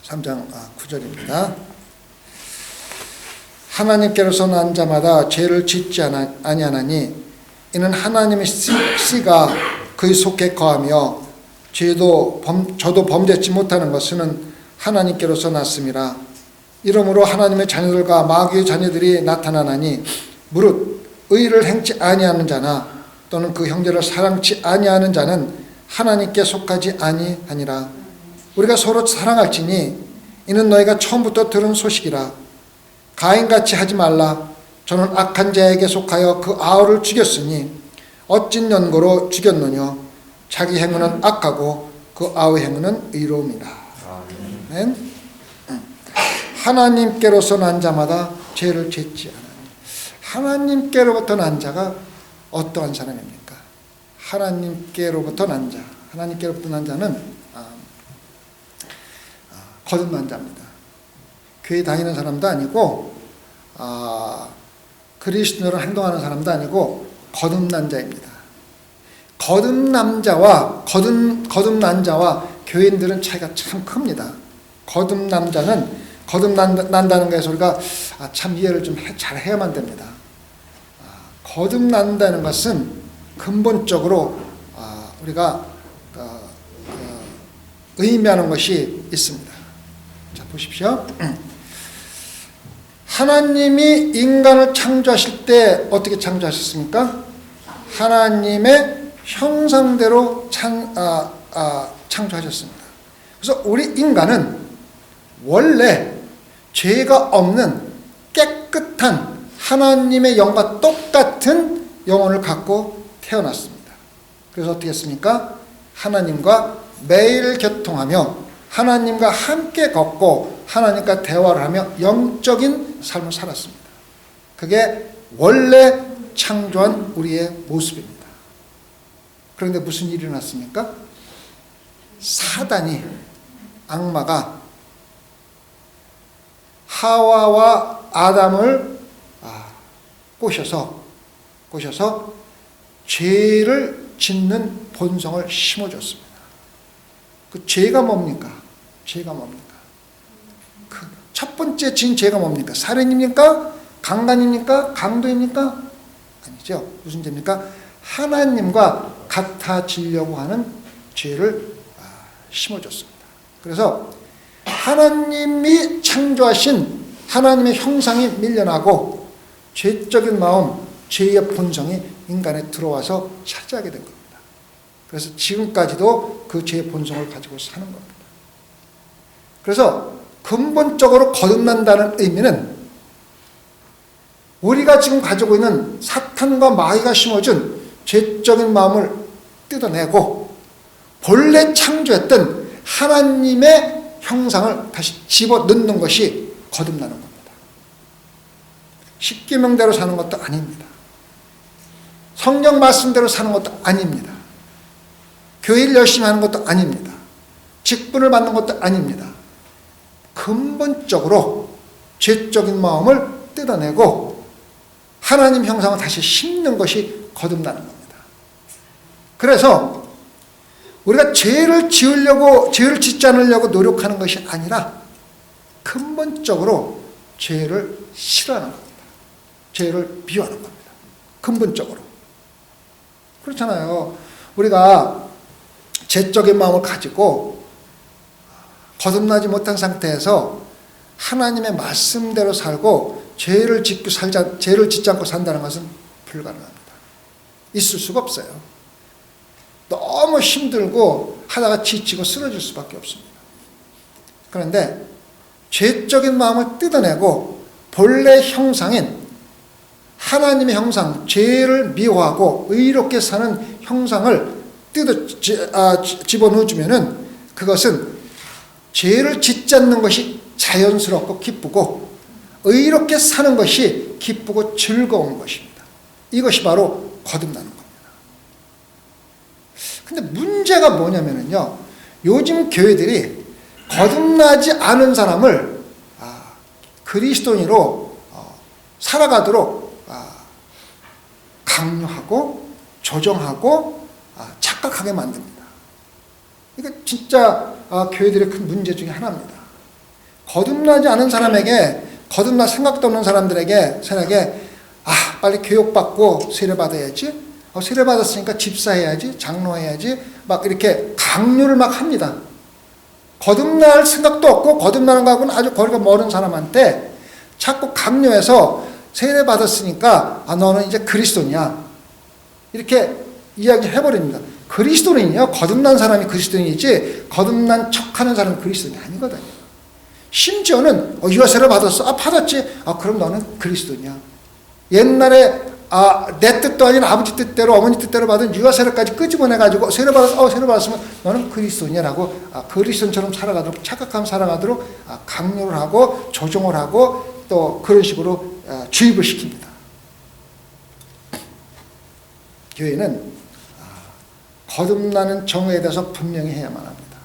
3장 9절입니다. 하나님께로서 난 자마다 죄를 짓지 아니하나니 이는 하나님의 씨가 그의 속에 거하며 저도 범죄치 못하는 것은 하나님께로서 났음이라. 이러므로 하나님의 자녀들과 마귀의 자녀들이 나타나나니 무릇 의를 행치 아니하는 자나 또는 그 형제를 사랑치 아니하는 자는 하나님께 속하지 아니하니라. 우리가 서로 사랑할지니 이는 너희가 처음부터 들은 소식이라. 가인같이 하지 말라. 저는 악한 자에게 속하여 그 아우를 죽였으니 어찐 연고로 죽였느냐. 자기 행위는 악하고 그 아우의 행위는 의로움이라. 아멘. 하나님께로서 난 자마다 죄를 짓지 않으니. 하나님께로부터 난 자가 어떠한 사람입니까? 하나님께로부터 난 자. 하나님께로부터 난 자는 거듭난 자입니다. 교회 다니는 사람도 아니고 그리스도로 행동하는 사람도 아니고 거듭난 자입니다. 거듭난 자와 교인들은 차이가 참 큽니다. 거듭난다는 것에서 우리가 참 이해를 좀 잘 해야만 됩니다. 거듭난다는 것은 근본적으로 우리가 의미하는 것이 있습니다. 자, 보십시오. 하나님이 인간을 창조하실 때 어떻게 창조하셨습니까? 하나님의 형상대로 창조하셨습니다. 그래서 우리 인간은 원래 죄가 없는 깨끗한 하나님의 영과 똑같은 영혼을 갖고 태어났습니다. 그래서 어떻게 했습니까? 하나님과 매일 교통하며 하나님과 함께 걷고 하나님과 대화를 하며 영적인 삶을 살았습니다. 그게 원래 창조한 우리의 모습입니다. 그런데 무슨 일이 일어났습니까? 사단이, 악마가 하와와 아담을 꼬셔서 죄를 짓는 본성을 심어줬습니다. 그 죄가 뭡니까? 그 첫 번째 지은 죄가 뭡니까? 살인입니까? 강간입니까? 강도입니까? 아니죠. 무슨 죄입니까? 하나님과 같아지려고 하는 죄를 심어줬습니다. 그래서 하나님이 창조하신 하나님의 형상이 밀려나고 죄적인 마음, 죄의 본성이 인간에 들어와서 차지하게 된 겁니다. 그래서 지금까지도 그 죄의 본성을 가지고 사는 겁니다. 그래서 근본적으로 거듭난다는 의미는 우리가 지금 가지고 있는 사탄과 마귀가 심어준 죄적인 마음을 뜯어내고 본래 창조했던 하나님의 형상을 다시 집어넣는 것이 거듭나는 겁니다. 십계명대로 사는 것도 아닙니다. 성경 말씀대로 사는 것도 아닙니다. 교회를 열심히 하는 것도 아닙니다. 직분을 받는 것도 아닙니다. 근본적으로 죄적인 마음을 뜯어내고 하나님 형상을 다시 심는 것이 거듭나는 겁니다. 그래서 우리가 죄를 짓지 않으려고 노력하는 것이 아니라 근본적으로 죄를 싫어하는 겁니다. 죄를 비워하는 겁니다. 근본적으로. 그렇잖아요. 우리가 죄적인 마음을 가지고 거듭나지 못한 상태에서 하나님의 말씀대로 살고 죄를 짓지 않고 산다는 것은 불가능합니다. 있을 수가 없어요. 너무 힘들고 하다가 지치고 쓰러질 수밖에 없습니다. 그런데 죄적인 마음을 뜯어내고 본래 형상인 하나님의 형상, 죄를 미워하고 의롭게 사는 형상을 집어넣어주면은 그것은 죄를 짓지 않는 것이 자연스럽고 기쁘고 의롭게 사는 것이 기쁘고 즐거운 것입니다. 이것이 바로 거듭나는 겁니다. 근데 문제가 뭐냐면요, 요즘 교회들이 거듭나지 않은 사람을 그리스도인으로 살아가도록 강요하고 조정하고 착각하게 만듭니다. 이거 진짜 교회들의 큰 문제 중에 하나입니다. 거듭나지 않은 사람에게, 거듭날 생각도 없는 사람들에게 빨리 교육받고 세례받아야지, 세례받았으니까 집사해야지, 장로해야지, 막 이렇게 강요를 막 합니다. 거듭날 생각도 없고 거듭나는 거하고는 아주 거리가 멀은 사람한테 자꾸 강요해서 세례받았으니까 너는 이제 그리스도냐, 이렇게 이야기를 해버립니다. 그리스도인이요, 거듭난 사람이 그리스도인이지 거듭난 척하는 사람은 그리스도인이 아니거든요. 심지어는 유아세례 받았어, 받았지, 그럼 너는 그리스도냐. 옛날에 내 뜻도 아닌 아버지 뜻대로 어머니 뜻대로 받은 유아세례까지 끄집어내가지고 세례받았으면 너는 그리스도냐라고 그리스도인처럼 살아가도록, 착각하면 살아가도록 강요를 하고 조종을 하고 또 그런 식으로 주입을 시킵니다. 교회는 거듭나는 정의에 대해서 분명히 해야만 합니다.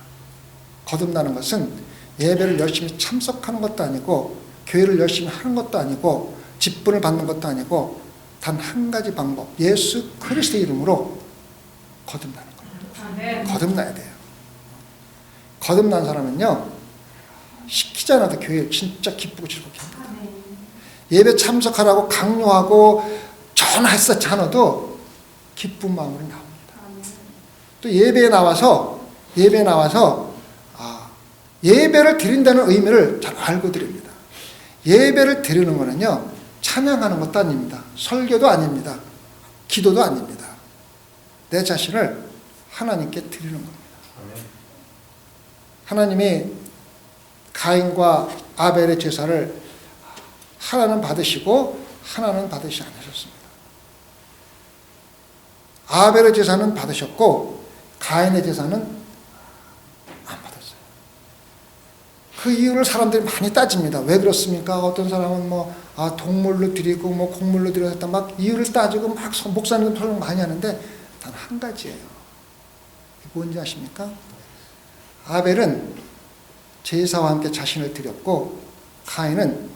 거듭나는 것은 예배를 열심히 참석하는 것도 아니고 교회를 열심히 하는 것도 아니고 직분을 받는 것도 아니고 단 한 가지 방법, 예수 그리스도의 이름으로 거듭나는 겁니다. 거듭나야 돼요. 거듭난 사람은요, 시키지 않아도 교회를 진짜 기쁘고 즐겁게 합니다. 예배 참석하라고 강요하고 전화했었지 않아도 기쁜 마음으로 나옵니다. 또 예배에 나와서 예배를 드린다는 의미를 잘 알고 드립니다. 예배를 드리는 거는요, 찬양하는 것도 아닙니다. 설교도 아닙니다. 기도도 아닙니다. 내 자신을 하나님께 드리는 겁니다. 하나님이 가인과 아벨의 제사를 하나는 받으시고 하나는 받으시지 않으셨습니다. 아벨의 제사는 받으셨고 가인의 제사는 안 받았어요. 그 이유를 사람들이 많이 따집니다. 왜 그렇습니까? 어떤 사람은 동물로 드리고 곡물로 드렸다 막 이유를 따지고 막 목사님 설명 많이 하는데 단 한 가지예요. 뭔지 아십니까? 아벨은 제사와 함께 자신을 드렸고 가인은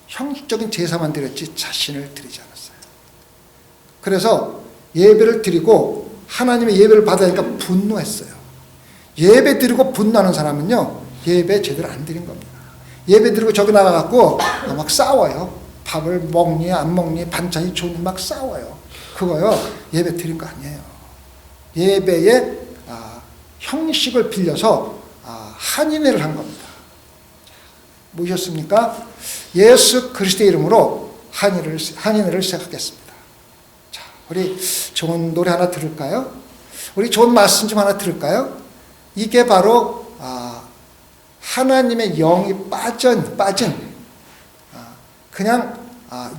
형식적인 제사만 드렸지 자신을 드리지 않았어요. 그래서 예배를 드리고 하나님의 예배를 받으니까 분노했어요. 예배 드리고 분노하는 사람은요, 예배 제대로 안 드린 겁니다. 예배 드리고 저기 나가갖고 막 싸워요. 밥을 먹니 안 먹니 반찬이 좋니 막 싸워요. 그거요, 예배 드린 거 아니에요. 예배의 형식을 빌려서 한인회를 한 겁니다. 뭐셨습니까? 예수 그리스도의 이름으로 한인회를 시작하겠습니다. 자, 우리 좋은 노래 하나 들을까요? 우리 좋은 말씀 좀 하나 들을까요? 이게 바로 하나님의 영이 빠진 그냥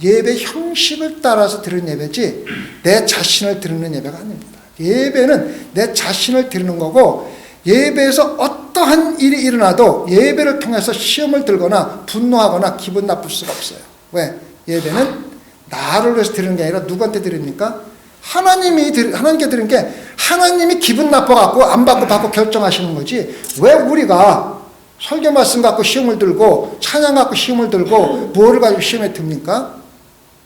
예배 형식을 따라서 드리는 예배지 내 자신을 드리는 예배가 아닙니다. 예배는 내 자신을 드리는 거고, 예배에서 어떠한 일이 일어나도 예배를 통해서 시험을 들거나 분노하거나 기분 나쁠 수가 없어요. 왜? 예배는 나를 위해서 드리는 게 아니라 누구한테 드립니까? 하나님께 드리는 게 하나님이 기분 나빠갖고 안 받고 결정하시는 거지, 왜 우리가 설교 말씀 갖고 시험을 들고 찬양 갖고 시험을 들고 뭐를 가지고 시험에 듭니까?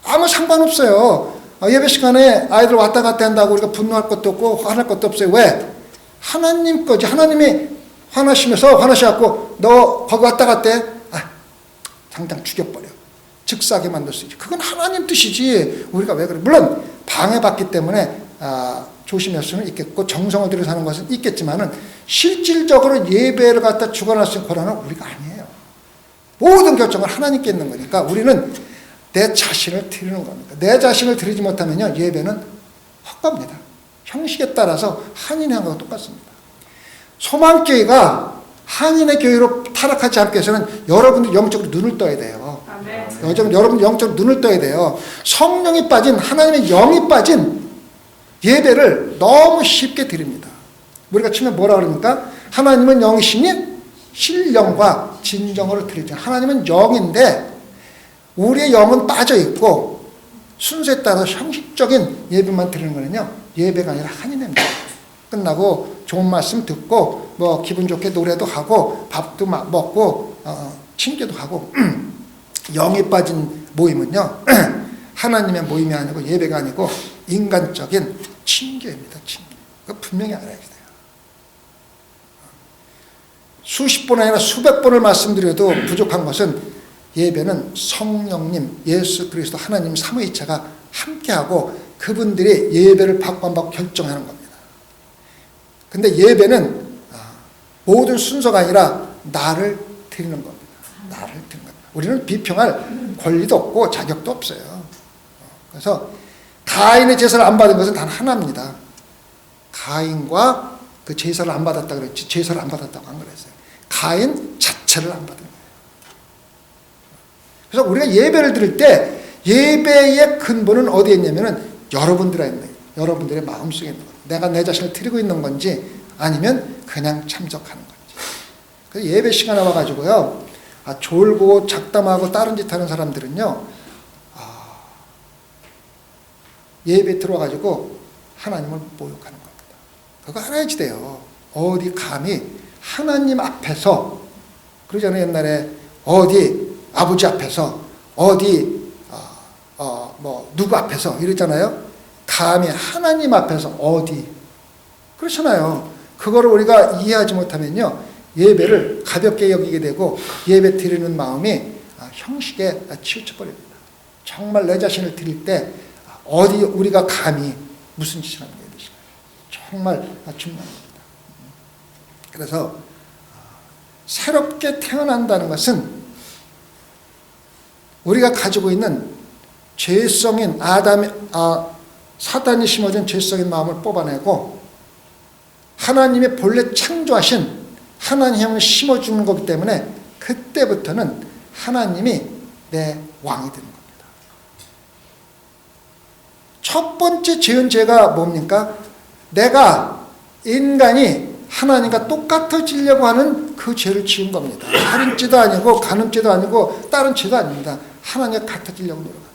아무 상관없어요. 예배 시간에 아이들 왔다 갔다 한다고 우리가 분노할 것도 없고 화날 것도 없어요. 왜? 하나님 거지. 하나님이 화나셔갖고 너 거기 왔다 갔대? 당장 죽여버려. 즉사하게 만들 수 있지. 그건 하나님 뜻이지 우리가 왜 그래. 물론 방해받기 때문에 조심할 수는 있겠고 정성을 들여 사는 것은 있겠지만은 실질적으로 예배를 갖다 주관할 수 있는 권한은 우리가 아니에요. 모든 결정은 하나님께 있는 거니까 우리는 내 자신을 드리는 겁니다. 내 자신을 드리지 못하면요, 예배는 헛겁니다. 형식에 따라서 한인의 한과 똑같습니다. 소망교회가 한인의 교회로 타락하지 않기 위해서는 여러분들 영적으로 눈을 떠야 돼요. 여러분 영적으로 눈을 떠야 돼요. 성령이 빠진, 하나님의 영이 빠진 예배를 너무 쉽게 드립니다. 우리가 치면 뭐라 그럽니까? 하나님은 영이시니 신령과 진정으로 드리죠. 하나님은 영인데 우리의 영은 빠져있고 순서에 따라서 형식적인 예배만 드리는 거는요, 예배가 아니라 한인회입니다. 끝나고 좋은 말씀 듣고 기분 좋게 노래도 하고 밥도 먹고 친교도 하고 영이 빠진 모임은요 하나님의 모임이 아니고 예배가 아니고 인간적인 친교입니다. 친교. 그거 분명히 알아야 돼요. 수십 번 아니라 수백 번을 말씀드려도 부족한 것은 예배는 성령님, 예수 그리스도 하나님 삼위일체가 함께하고 그분들이 예배를 받고 안 받고 결정하는 겁니다. 근데 예배는 모든 순서가 아니라 나를 드리는 겁니다. 나를 드리는 겁니다. 우리는 비평할 권리도 없고 자격도 없어요. 그래서 가인의 제사를 안 받은 것은 단 하나입니다. 가인과 그 제사를 안 받았다 그랬지, 제사를 안 받았다고 안 그랬어요. 가인 자체를 안 받은 거예요. 그래서 우리가 예배를 드릴 때 예배의 근본은 어디에 있냐면은 여러분들에 있는 거예요. 여러분들의 마음속에 있는 거예요. 내가 내 자신을 드리고 있는 건지 아니면 그냥 참석하는 건지. 그래서 예배 시간에 와가지고요, 졸고 작담하고 다른 짓 하는 사람들은요, 예배 들어와가지고 하나님을 모욕하는 겁니다. 그거 알아야지 돼요. 어디 감히 하나님 앞에서, 그러잖아요. 옛날에 어디 아버지 앞에서, 어디 누구 앞에서 이랬잖아요. 감히 하나님 앞에서 어디, 그렇잖아요. 그거를 우리가 이해하지 못하면요, 예배를 가볍게 여기게 되고 예배 드리는 마음이 형식에 치우쳐버립니다. 정말 내 자신을 드릴 때 어디 우리가 감히 무슨 짓을 하는 거예요. 정말 중요합니다. 그래서 새롭게 태어난다는 것은 우리가 가지고 있는 죄성인 사단이 심어준 죄성인 마음을 뽑아내고 하나님의 본래 창조하신 하나님을 심어주는 거기 때문에 그때부터는 하나님이 내 왕이 되는 겁니다. 첫 번째 지은 죄가 뭡니까? 내가 인간이 하나님과 똑같아지려고 하는 그 죄를 지은 겁니다. 살인죄도 아니고 간음죄도 아니고 다른 죄도 아닙니다. 하나님과 같아지려고 노력합니다.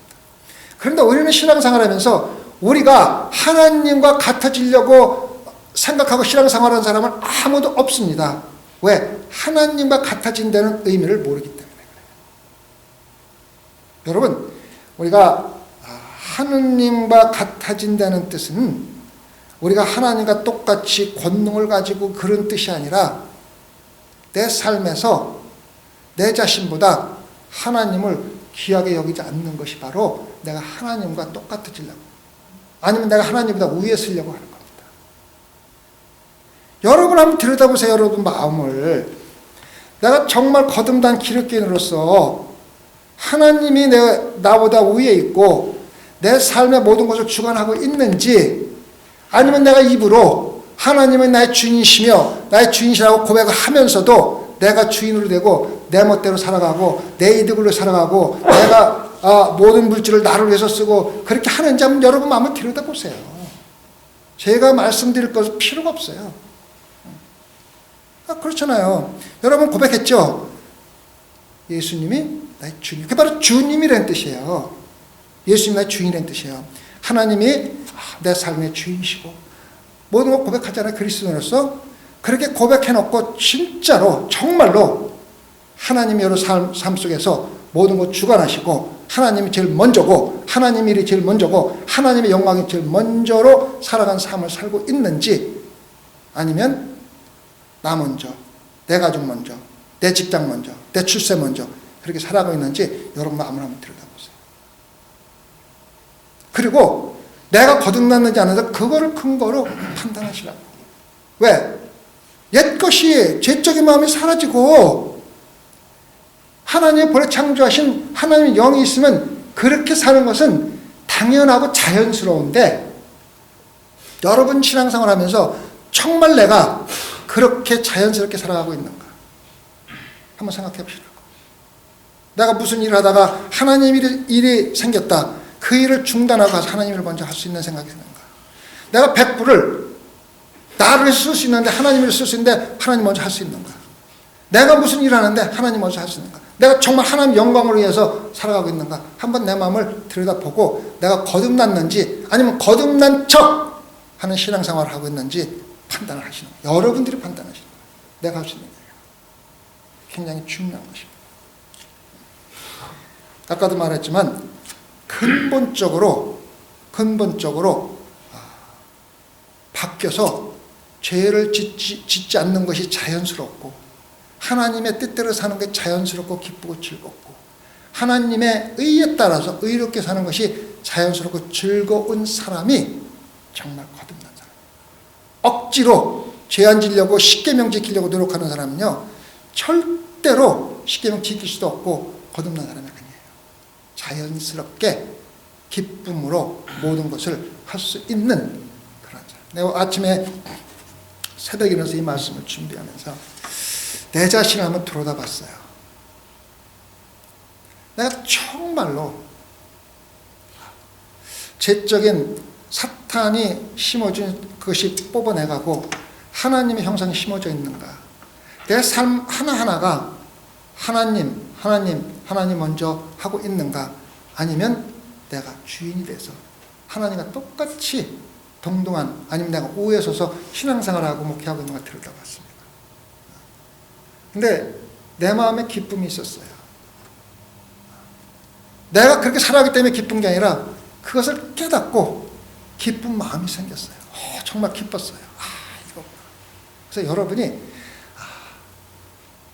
그런데 우리는 신앙생활하면서 우리가 하나님과 같아지려고 생각하고 신앙생활하는 사람은 아무도 없습니다. 왜? 하나님과 같아진다는 의미를 모르기 때문에 그래요. 여러분, 우리가 하느님과 같아진다는 뜻은 우리가 하나님과 똑같이 권능을 가지고 그런 뜻이 아니라 내 삶에서 내 자신보다 하나님을 귀하게 여기지 않는 것이 바로 내가 하나님과 똑같아지려고, 아니면 내가 하나님보다 위에 서려고 하는 겁니다. 여러분 한번 들여다보세요. 여러분 마음을. 내가 정말 거듭난 기독교인으로서 하나님이 나보다 위에 있고 내 삶의 모든 것을 주관하고 있는지, 아니면 내가 입으로 하나님은 나의 주인이시며 나의 주인이시라고 고백을 하면서도 내가 주인으로 되고 내 멋대로 살아가고 내 이득으로 살아가고 내가 모든 물질을 나를 위해서 쓰고 그렇게 하는지 한번 여러분 마음을 들여다보세요. 제가 말씀드릴 것은 필요가 없어요. 그렇잖아요. 여러분 고백했죠? 예수님이 나의 주님. 그게 바로 주님이라는 뜻이에요. 예수님이 나의 주인이라는 뜻이에요. 하나님이 내 삶의 주인이시고 모든 걸 고백하잖아요. 그리스도인으로서. 그렇게 고백해놓고 진짜로 정말로 하나님이 여러 삶 속에서 모든 것 주관하시고 하나님이 제일 먼저고 하나님의 일이 제일 먼저고 하나님의 영광이 제일 먼저로 살아간 삶을 살고 있는지, 아니면 나 먼저, 내 가족 먼저, 내 직장 먼저, 내 출세 먼저 그렇게 살아가고 있는지 여러분 마음을 한번 들여다보세요. 그리고 내가 거듭났는지 안 했는지 그거를 근거로 판단하시라고. 왜? 옛것이 죄적인 마음이 사라지고 하나님의 본래 창조하신 하나님의 영이 있으면 그렇게 사는 것은 당연하고 자연스러운데, 여러분 신앙생활 하면서 정말 내가 그렇게 자연스럽게 살아가고 있는가 한번 생각해 보시라고. 내가 무슨 일을 하다가 하나님 일이 생겼다, 그 일을 중단하고 가서 하나님 일을 먼저 할 수 있는 생각이 드는가. 내가 100불을 나를 쓸 수 있는데 하나님을 쓸 수 있는데 하나님 먼저 할 수 있는가. 내가 무슨 일을 하는데 하나님 먼저 할 수 있는가. 내가 정말 하나님 영광을 위해서 살아가고 있는가. 한번 내 마음을 들여다보고 내가 거듭났는지 아니면 거듭난 척 하는 신앙생활을 하고 있는지 판단을 하시는 거예요. 여러분들이 판단하시는 거예요. 내가 할 수 있는 거예요. 굉장히 중요한 것입니다. 아까도 말했지만 근본적으로 바뀌어서 죄를 짓지 않는 것이 자연스럽고 하나님의 뜻대로 사는 게 자연스럽고 기쁘고 즐겁고, 하나님의 의에 따라서 의롭게 사는 것이 자연스럽고 즐거운 사람이 정말 거듭난 사람. 억지로 죄 안 지려고 십계명 지키려고 노력하는 사람은요, 절대로 십계명 지킬 수도 없고 거듭난 사람이 아니에요. 자연스럽게 기쁨으로 모든 것을 할 수 있는 그런 사람. 내가 아침에 새벽에 일어나서 이 말씀을 준비하면서 내 자신을 한번 들여다 봤어요. 내가 정말로 죄적인 사탄이 심어준 그것이 뽑아내가고 하나님의 형상이 심어져 있는가? 내 삶 하나하나가 하나님 먼저 하고 있는가? 아니면 내가 주인이 돼서 하나님과 똑같이 동등한, 아니면 내가 우에 서서 신앙생활하고 목회하고 있는가 들여다봤습니다. 근데 내 마음에 기쁨이 있었어요. 내가 그렇게 살아가기 때문에 기쁜 게 아니라 그것을 깨닫고 기쁜 마음이 생겼어요. 정말 기뻤어요. 이거. 그래서 여러분이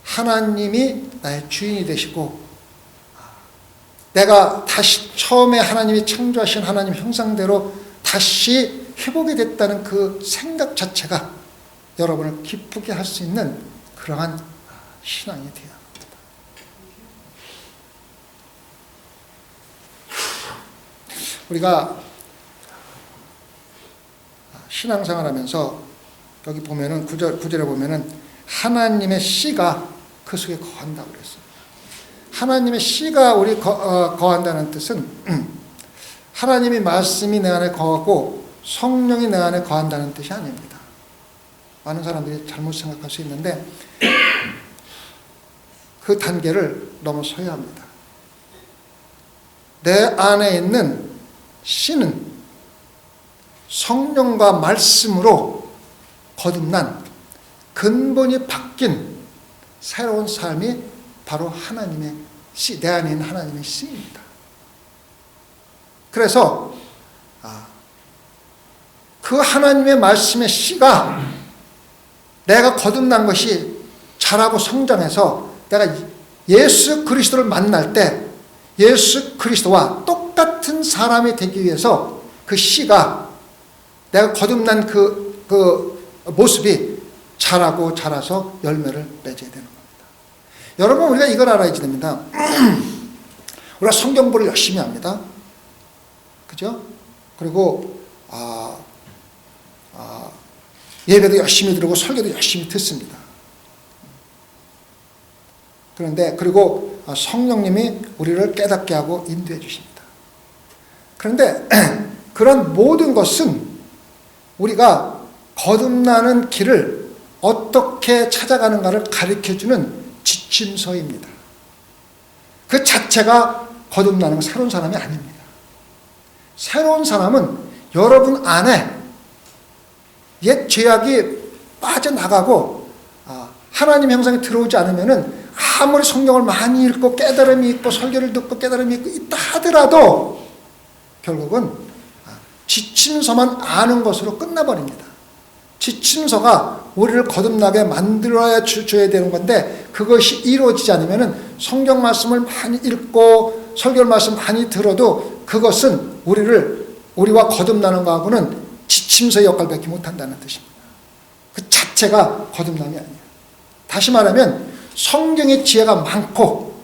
하나님이 나의 주인이 되시고, 내가 다시 처음에 하나님이 창조하신 하나님 형상대로 다시 회복이 됐다는 그 생각 자체가 여러분을 기쁘게 할 수 있는 그러한 신앙이 되어야 합니다. 우리가 신앙생활하면서 여기 보면은 구절에 보면은 하나님의 씨가 그 속에 거한다고 그랬어요. 하나님의 씨가 우리 거한다는 뜻은 하나님의 말씀이 내 안에 거하고 성령이 내 안에 거한다는 뜻이 아닙니다. 많은 사람들이 잘못 생각할 수 있는데 그 단계를 넘어서야 합니다. 내 안에 있는 씨는 성령과 말씀으로 거듭난 근본이 바뀐 새로운 삶이 바로 하나님의 씨, 내 안에 있는 하나님의 씨입니다. 그래서 그 하나님의 말씀의 씨가 내가 거듭난 것이 자라고 성장해서 내가 예수 그리스도를 만날 때 예수 그리스도와 똑같은 사람이 되기 위해서 그 씨가, 내가 거듭난 그 모습이 자라고 자라서 열매를 맺어야 되는 겁니다. 여러분, 우리가 이걸 알아야지 됩니다. 우리가 성경 공부를 열심히 합니다. 그죠? 그리고 예배도 열심히 들고 설교도 열심히 듣습니다. 그리고 성령님이 우리를 깨닫게 하고 인도해 주십니다. 그런데 그런 모든 것은 우리가 거듭나는 길을 어떻게 찾아가는가를 가르쳐주는 지침서입니다. 그 자체가 거듭나는 새로운 사람이 아닙니다. 새로운 사람은 여러분 안에 옛 죄악이 빠져나가고 하나님 형상이 들어오지 않으면은 아무리 성경을 많이 읽고 깨달음이 있고 설교를 듣고 깨달음이 있다 하더라도 결국은 지침서만 아는 것으로 끝나버립니다. 지침서가 우리를 거듭나게 만들어야 줘야 되는 건데 그것이 이루어지지 않으면은 성경 말씀을 많이 읽고 설교 말씀 많이 들어도 그것은 우리와 거듭나는 거하고는 지침서의 역할밖에 못한다는 뜻입니다. 그 자체가 거듭남이 아니에요. 다시 말하면 성경의 지혜가 많고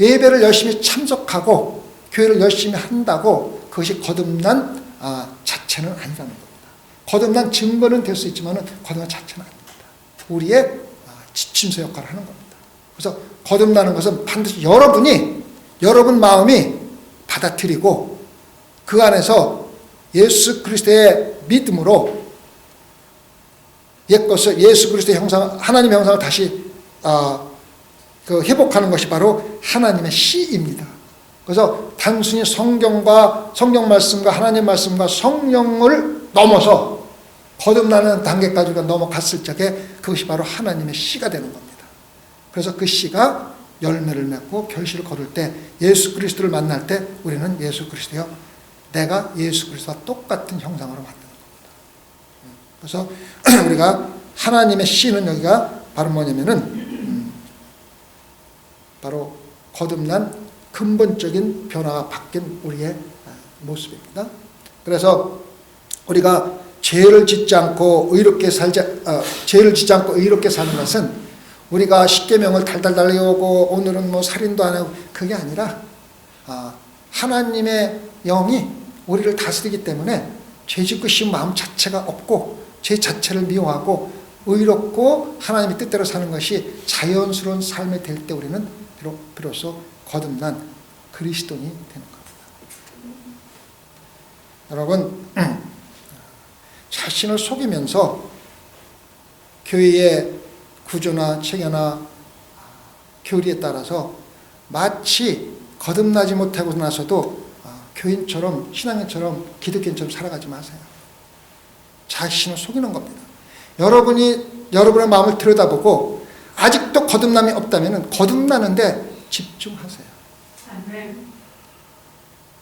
예배를 열심히 참석하고 교회를 열심히 한다고 그것이 거듭난 자체는 아니라는 겁니다. 거듭난 증거는 될 수 있지만 거듭난 자체는 아닙니다. 우리의 지침서 역할을 하는 겁니다. 그래서 거듭나는 것은 반드시 여러분 마음이 받아들이고 그 안에서 예수 그리스도의 믿음으로 옛것을 예수 그리스도의 형상, 하나님의 형상을 다시 회복하는 것이 바로 하나님의 씨입니다. 그래서 단순히 성경 말씀과 하나님 말씀과 성령을 넘어서 거듭나는 단계까지 우리가 넘어갔을 적에 그것이 바로 하나님의 씨가 되는 겁니다. 그래서 그 씨가 열매를 맺고 결실을 거둘 때 예수 그리스도를 만날 때 우리는 예수 그리스도요, 내가 예수 그리스도와 똑같은 형상으로 만드는 겁니다. 그래서 우리가 하나님의 씨는 여기가 바로 뭐냐면은 바로 거듭난 근본적인 변화가 바뀐 우리의 모습입니다. 그래서 우리가 죄를 짓지 않고 의롭게 사는 것은 우리가 십계명을 달달달 외우고 오늘은 뭐 살인도 안 하고 그게 아니라 하나님의 영이 우리를 다스리기 때문에 죄짓고 싶은 마음 자체가 없고 죄 자체를 미워하고 의롭고 하나님의 뜻대로 사는 것이 자연스러운 삶이 될 때 우리는 비로소 거듭난 그리스도인이 되는 겁니다. 여러분, 자신을 속이면서 교회의 구조나 체계나 교리에 따라서 마치 거듭나지 못하고 나서도 교인처럼 신앙인처럼 기독교인처럼 살아가지 마세요. 자신을 속이는 겁니다. 여러분이 여러분의 마음을 들여다보고 아직도 거듭남이 없다면 거듭나는데 집중하세요.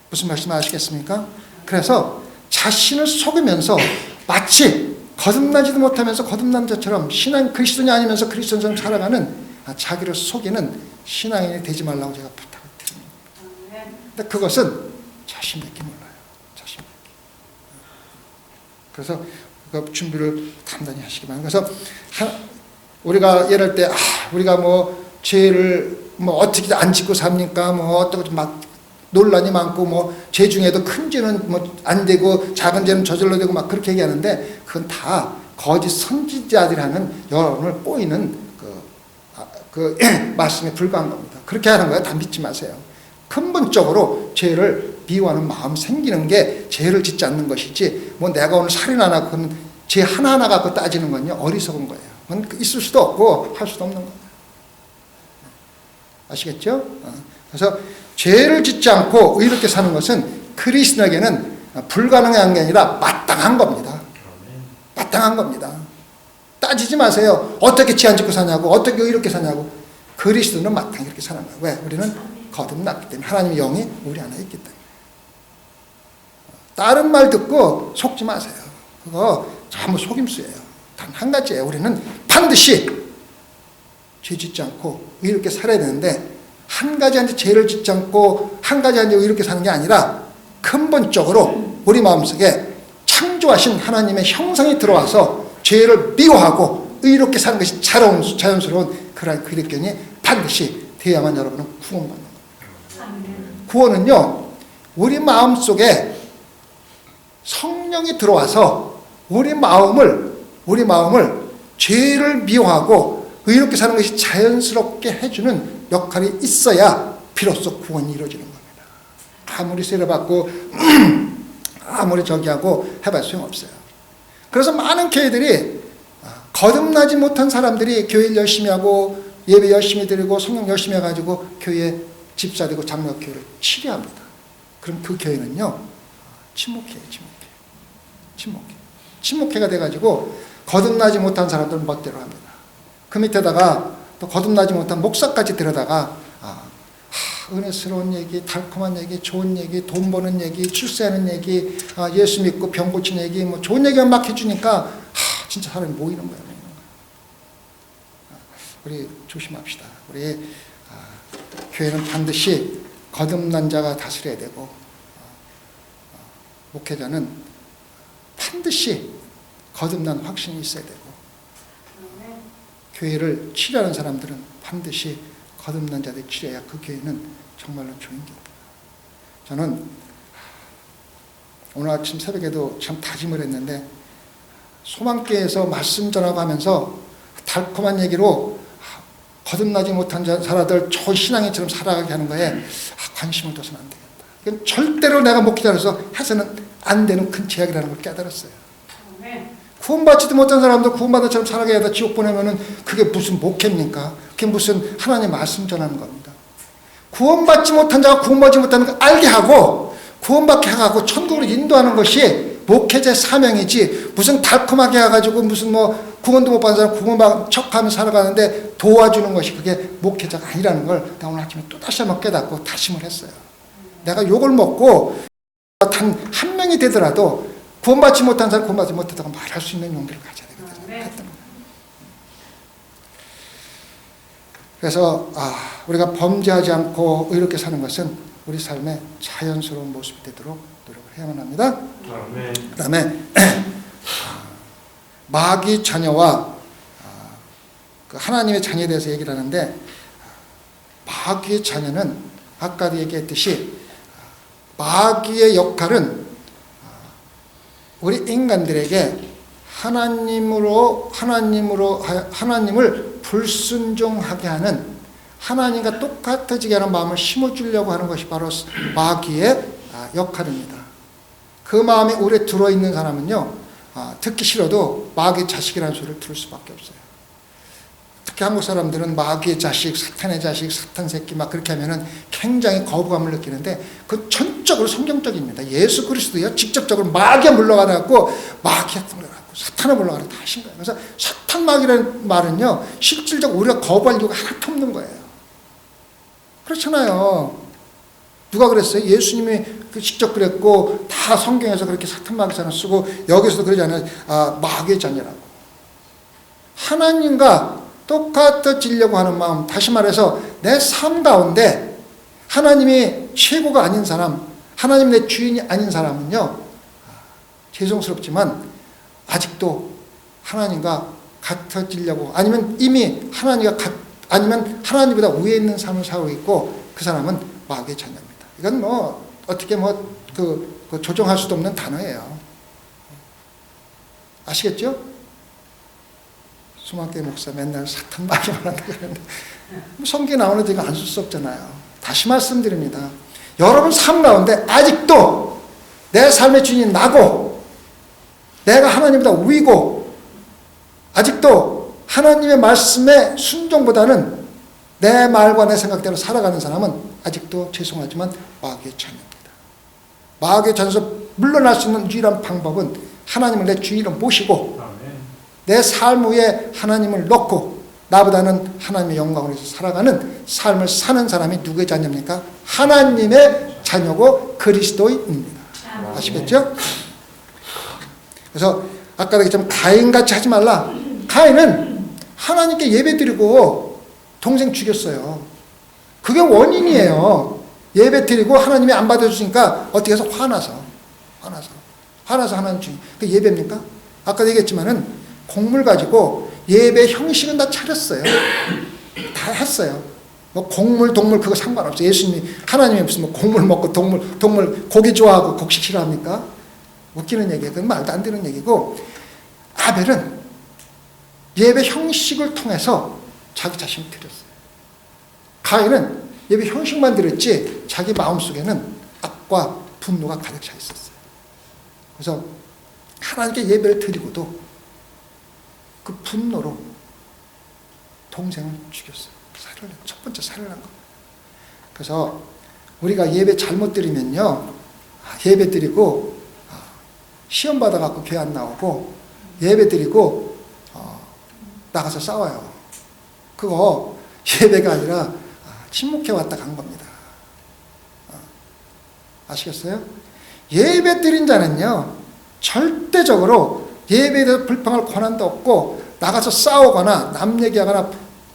무슨 말씀 아시겠습니까? 그래서 자신을 속이면서 마치 거듭나지도 못하면서 거듭난 자처럼 신앙 그리스도인이 아니면서 그리스도인처럼 살아가는 자기를 속이는 신앙인이 되지 말라고 제가 부탁을 드립니다. 근데 그것은 자신밖에 몰라요. 자신밖에. 그래서 그 준비를 단단히 하시기 바랍니다. 그래서 우리가 예를 때 우리가 뭐 죄를 뭐 어떻게 안 짓고 삽니까? 뭐 어떻게 막 논란이 많고 뭐 죄 중에도 큰 죄는 뭐 안 되고 작은 죄는 저질러 되고 막 그렇게 얘기하는데 그건 다 거짓 선지자들이 하는 여러분을 꼬이는 그 말씀에 불과한 겁니다. 그렇게 하는 거예요. 다 믿지 마세요. 근본적으로 죄를 미워하는 마음 생기는 게 죄를 짓지 않는 것이지 뭐 내가 오늘 살인 안 하고 죄 하나하나 갖고 따지는 건요 어리석은 거예요. 그건 있을 수도 없고 할 수도 없는 거예요. 아시겠죠? 그래서 죄를 짓지 않고 의롭게 사는 것은 그리스도에게는 불가능한 게 아니라 마땅한 겁니다. 마땅한 겁니다. 따지지 마세요. 어떻게 죄 안 짓고 사냐고, 어떻게 의롭게 사냐고. 그리스도는 마땅히 이렇게 사는 거예요. 왜? 우리는 거듭났기 때문에. 하나님의 영이 우리 안에 있기 때문에. 다른 말 듣고 속지 마세요. 그거 전부 속임수예요. 단 한 가지예요. 우리는 반드시 죄 짓지 않고 의롭게 살아야 되는데 한 가지한테 죄를 짓지 않고 한 가지한테 의롭게 사는 게 아니라 근본적으로 우리 마음속에 창조하신 하나님의 형상이 들어와서 죄를 미워하고 의롭게 사는 것이 자연스러운 그러한 그리스도인이 반드시 되어야만 여러분은 구원받는 겁니다. 구원은요 우리 마음속에 성령이 들어와서 우리 마음을 죄를 미워하고 의롭게 사는 것이 자연스럽게 해주는 역할이 있어야 비로소 구원이 이루어지는 겁니다. 아무리 세례받고 아무리 저기하고 해봐야 소용없어요. 그래서 많은 교회들이 거듭나지 못한 사람들이 교회를 열심히 하고 예배 열심히 드리고 성령 열심히 해가지고 교회 집사되고 장로교회를 치료합니다. 그럼 그 교회는요 침묵해요. 침묵회가 돼가지고 거듭나지 못한 사람들은 멋대로 합니다. 그 밑에다가 또 거듭나지 못한 목사까지 데려다가 은혜스러운 얘기, 달콤한 얘기, 좋은 얘기, 돈 버는 얘기, 출세하는 얘기, 예수 믿고 병 고치는 얘기, 뭐 좋은 얘기만 막 해주니까 진짜 사람이 모이는 거예요. 우리 조심합시다. 우리 교회는 반드시 거듭난 자가 다스려야 되고 목회자는 반드시 거듭난 확신이 있어야 되고 교회를 치료하는 사람들은 반드시 거듭난 자들이 치료해야 그 교회는 정말로 좋은 교회입니다. 저는 오늘 아침 새벽에도 참 다짐을 했는데 소망교회에서 말씀 전하고 하면서 달콤한 얘기로 거듭나지 못한 사람들 좋은 신앙인처럼 살아가게 하는 거에 관심을 둬서는 안 되겠다. 이건 절대로 내가 목회자로서 해서는 안 되는 큰 제약이라는 걸 깨달았어요. 구원받지도 못한 사람도 구원받은처럼 살아가야 돼 지옥 보내면은 그게 무슨 목회입니까? 그게 무슨 하나님 말씀 전하는 겁니다. 구원받지 못한 자가 구원받지 못하는 걸 알게 하고 구원받게 하고 천국으로 인도하는 것이 목회자의 사명이지 무슨 달콤하게 해가지고 무슨 뭐 구원도 못 받은 사람 구원받은 척하면서 살아가는데 도와주는 것이 그게 목회자가 아니라는 걸 내가 오늘 아침에 또 다시 한번 깨닫고 다짐을 했어요. 내가 욕을 먹고 단 한 명이 되더라도 구원받지 못한 사람 구원받지 못했다고 말할 수 있는 용기를 가져야 되거든요. 그래서 우리가 범죄하지 않고 의롭게 사는 것은 우리 삶의 자연스러운 모습이 되도록 노력을 해야만 합니다. 그 다음에 마귀 자녀와 그 하나님의 자녀에 대해서 얘기를 하는데, 마귀의 자녀는 아까도 얘기했듯이 마귀의 역할은 우리 인간들에게 하나님을 불순종하게 하는, 하나님과 똑같아지게 하는 마음을 심어주려고 하는 것이 바로 마귀의 역할입니다. 그 마음이 오래 들어있는 사람은요, 듣기 싫어도 마귀의 자식이라는 소리를 들을 수밖에 없어요. 특히 한국 사람들은 마귀의 자식, 사탄의 자식, 사탄 새끼 막 그렇게 하면은 굉장히 거부감을 느끼는데, 그 전적으로 성경적입니다. 예수 그리스도요 직접적으로 마귀가 물러가라고, 마귀가 물러가라고, 사탄을 물러가라고 다 하신 거예요. 그래서 사탄 마귀라는 말은요 실질적으로 우리가 거부할 이유가 하나도 없는 거예요. 그렇잖아요. 누가 그랬어요? 예수님이 직접 그랬고, 다 성경에서 그렇게 사탄 마귀자는 쓰고, 여기서도 그러지 않아요. 마귀의 자녀라고. 하나님과 똑같아지려고 하는 마음, 다시 말해서 내 삶 가운데 하나님이 최고가 아닌 사람, 하나님 내 주인이 아닌 사람은요, 죄송스럽지만 아직도 하나님과 같아지려고, 아니면 이미 아니면 하나님보다 위에 있는 삶을 살고 있고, 그 사람은 마귀의 자녀입니다. 이건 어떻게 조정할 수도 없는 단어예요. 아시겠죠? 수만계 목사 맨날 사탄 마귀만 한다고 그러는데, 성경에 나오는 데가 안 쓸 수 없잖아요. 다시 말씀드립니다. 여러분 삶 가운데 아직도 내 삶의 주인이 나고, 내가 하나님보다 위고, 아직도 하나님의 말씀의 순종보다는 내 말과 내 생각대로 살아가는 사람은 아직도 죄송하지만 마귀의 자녀입니다. 마귀의 자녀에서 물러날 수 있는 유일한 방법은 하나님을 내 주인으로 모시고, 내 삶 위에 하나님을 넣고, 나보다는 하나님의 영광을 위해서 살아가는 삶을 사는 사람이 누구의 자녀입니까? 하나님의 자녀고 그리스도인입니다. 아시겠죠? 그래서 아까도 얘기했지만 가인같이 하지 말라. 가인은 하나님께 예배드리고 동생 죽였어요. 그게 원인이에요. 예배드리고 하나님이 안 받아주시니까 어떻게 해서 화나서 하나님 죽인. 그게 예배입니까? 아까도 얘기했지만은 곡물 가지고 예배 형식은 다 차렸어요. 다 했어요. 곡물, 동물 그거 상관없어요. 예수님이, 하나님이 무슨 곡물 먹고 동물 고기 좋아하고 곡식 싫어합니까? 웃기는 얘기예요. 그건 말도 안 되는 얘기고, 아벨은 예배 형식을 통해서 자기 자신을 드렸어요. 가인은 예배 형식만 드렸지 자기 마음속에는 악과 분노가 가득 차 있었어요. 그래서 하나님께 예배를 드리고도 그 분노로 동생을 죽였어요. 첫 번째 살을 한 겁니다. 그래서 우리가 예배 잘못 드리면요, 예배 드리고 시험 받아갖고 교회 안 나오고, 예배 드리고 나가서 싸워요. 그거 예배가 아니라 침묵해 왔다 간 겁니다. 아시겠어요? 예배 드린 자는요 절대적으로 예배에 대해서 불평할 권한도 없고, 나가서 싸우거나 남 얘기하거나,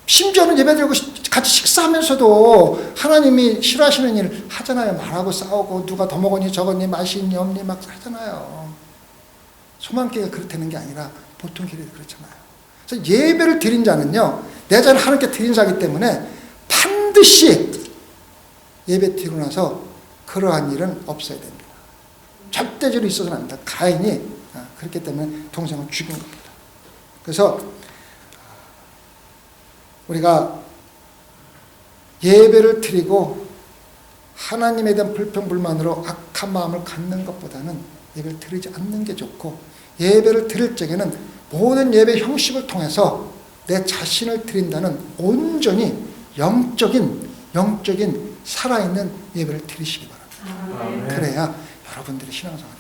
심지어는 예배드리고 같이 식사하면서도 하나님이 싫어하시는 일 하잖아요. 말하고 싸우고, 누가 더 먹었니 저거니 맛이 있니 없니 막 하잖아요. 소망교회가 그렇다는 게 아니라 보통 교회도 그렇잖아요. 그래서 예배를 드린 자는요, 내 자를 하나님께 드린 자이기 때문에 반드시 예배 드리고 나서 그러한 일은 없어야 됩니다. 절대적으로 있어서는 안 됩니다. 가인이 그렇기 때문에 동생을 죽인 겁니다. 그래서 우리가 예배를 드리고 하나님에 대한 불평불만으로 악한 마음을 갖는 것보다는 예배를 드리지 않는 게 좋고, 예배를 드릴 적에는 모든 예배 형식을 통해서 내 자신을 드린다는 온전히 영적인 살아있는 예배를 드리시기 바랍니다. 그래야 여러분들이 신앙생활에